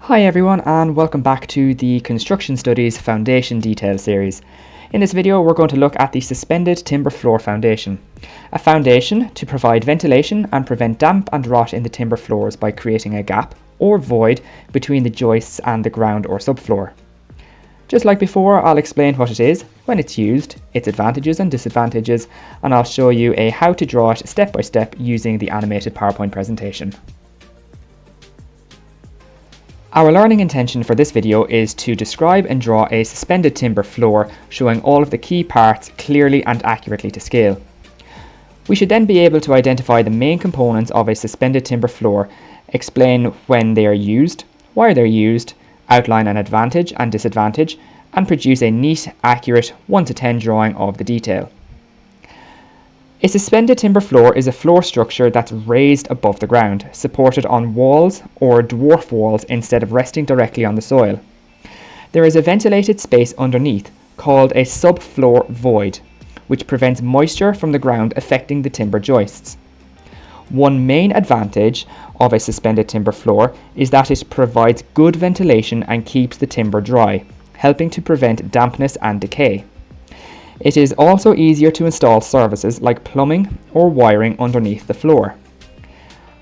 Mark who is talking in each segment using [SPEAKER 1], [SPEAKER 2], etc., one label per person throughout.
[SPEAKER 1] Hi everyone and welcome back to the Construction Studies Foundation Detail series. In this video we're going to look at the suspended timber floor foundation. A foundation to provide ventilation and prevent damp and rot in the timber floors by creating a gap or void between the joists and the ground or subfloor. Just like before, I'll explain what it is, when it's used, its advantages and disadvantages, and I'll show you a how to draw it step by step using the animated PowerPoint presentation. Our learning intention for this video is to describe and draw a suspended timber floor showing all of the key parts clearly and accurately to scale. We should then be able to identify the main components of a suspended timber floor, explain when they are used, why they're used, outline an advantage and disadvantage, and produce a neat, accurate 1 to 10 drawing of the detail. A suspended timber floor is a floor structure that's raised above the ground, supported on walls or dwarf walls instead of resting directly on the soil. There is a ventilated space underneath, called a subfloor void, which prevents moisture from the ground affecting the timber joists. One main advantage of a suspended timber floor is that it provides good ventilation and keeps the timber dry, helping to prevent dampness and decay. It is also easier to install services like plumbing or wiring underneath the floor.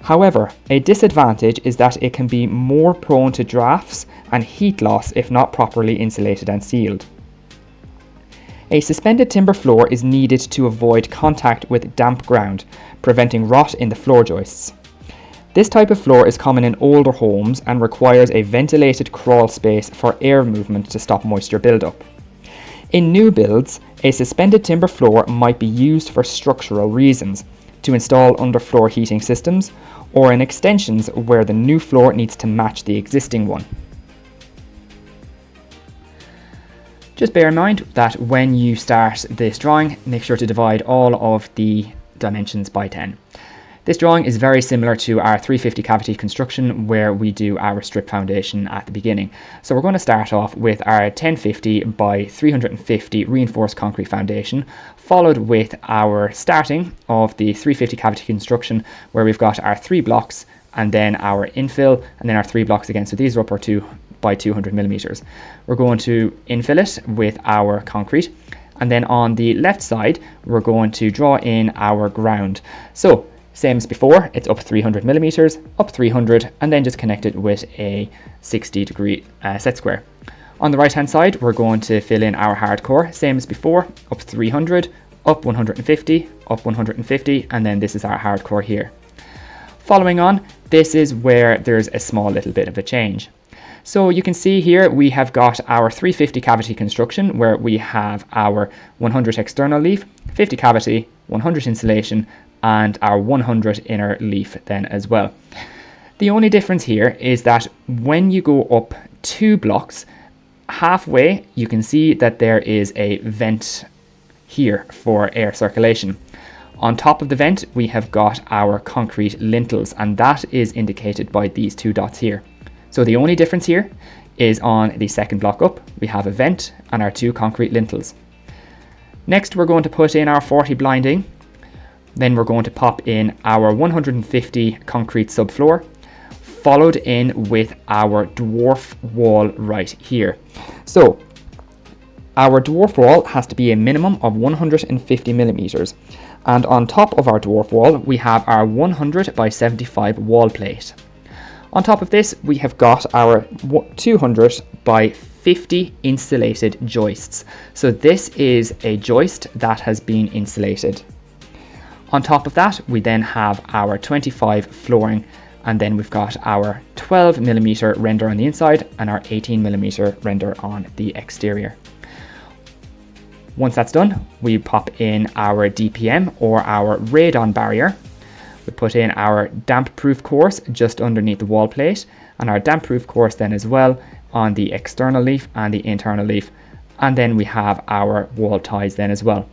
[SPEAKER 1] However, a disadvantage is that it can be more prone to drafts and heat loss if not properly insulated and sealed. A suspended timber floor is needed to avoid contact with damp ground, preventing rot in the floor joists. This type of floor is common in older homes and requires a ventilated crawl space for air movement to stop moisture buildup. In new builds, a suspended timber floor might be used for structural reasons, to install underfloor heating systems, or in extensions where the new floor needs to match the existing one. Just bear in mind that when you start this drawing, make sure to divide all of the dimensions by 10. This drawing is very similar to our 350 cavity construction where we do our strip foundation at the beginning. So we're going to start off with our 1050 by 350 reinforced concrete foundation, followed with our starting of the 350 cavity construction where we've got our 3 blocks and then our infill and then our 3 blocks again. So these are up our 2 by 200 millimeters. We're going to infill it with our concrete, and then on the left side we're going to draw in our ground. So same as before, it's up 300 millimeters, up 300, and then just connect it with a 60-degree set square. On the right hand side, we're going to fill in our hardcore, same as before, up 300, up 150, up 150, and then this is our hardcore here. Following on, this is where there's a small little bit of a change. So you can see here we have got our 350 cavity construction where we have our 100 external leaf, 50 cavity, 100 insulation, and our 100 inner leaf then as well. The only difference here is that when you go up 2 blocks, halfway you can see that there is a vent here for air circulation. On top of the vent we have got our concrete lintels, and that is indicated by these 2 dots here. So the only difference here is on the second block up we have a vent and our 2 concrete lintels. Next we're going to put in our 40 blinding. Then we're going to pop in our 150 concrete subfloor, followed in with our dwarf wall right here. So our dwarf wall has to be a minimum of 150 millimeters. And on top of our dwarf wall, we have our 100 by 75 wall plate. On top of this, we have got our 200 by 50 insulated joists. So this is a joist that has been insulated. On top of that, we then have our 25 flooring, and then we've got our 12 millimeter render on the inside and our 18 millimeter render on the exterior. Once that's done, we pop in our DPM or our radon barrier. We put in our damp proof course just underneath the wall plate, and our damp proof course then as well on the external leaf and the internal leaf, and then we have our wall ties then as well.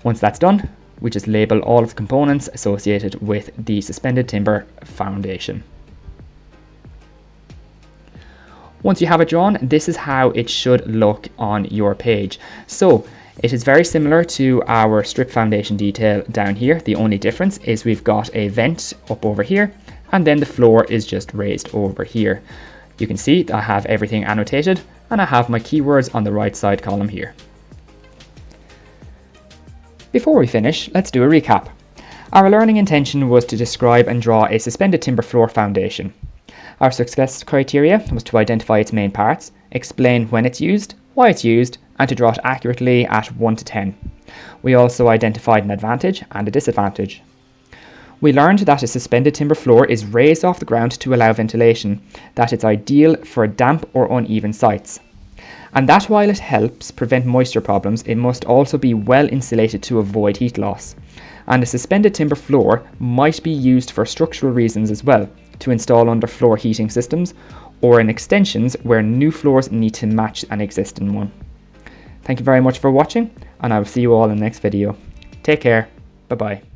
[SPEAKER 1] Once that's done, we just label all of the components associated with the suspended timber foundation. Once you have it drawn, this is how it should look on your page. So it is very similar to our strip foundation detail down here. The only difference is we've got a vent up over here, and then the floor is just raised over here. You can see I have everything annotated and I have my keywords on the right side column here. Before we finish, let's do a recap. Our learning intention was to describe and draw a suspended timber floor foundation. Our success criteria was to identify its main parts, explain when it's used, why it's used, and to draw it accurately at 1 to 10. We also identified an advantage and a disadvantage. We learned that a suspended timber floor is raised off the ground to allow ventilation, that it's ideal for damp or uneven sites, and that while it helps prevent moisture problems, it must also be well insulated to avoid heat loss. And a suspended timber floor might be used for structural reasons as well, to install underfloor heating systems or in extensions where new floors need to match an existing one. Thank you very much for watching, and I will see you all in the next video. Take care. Bye bye.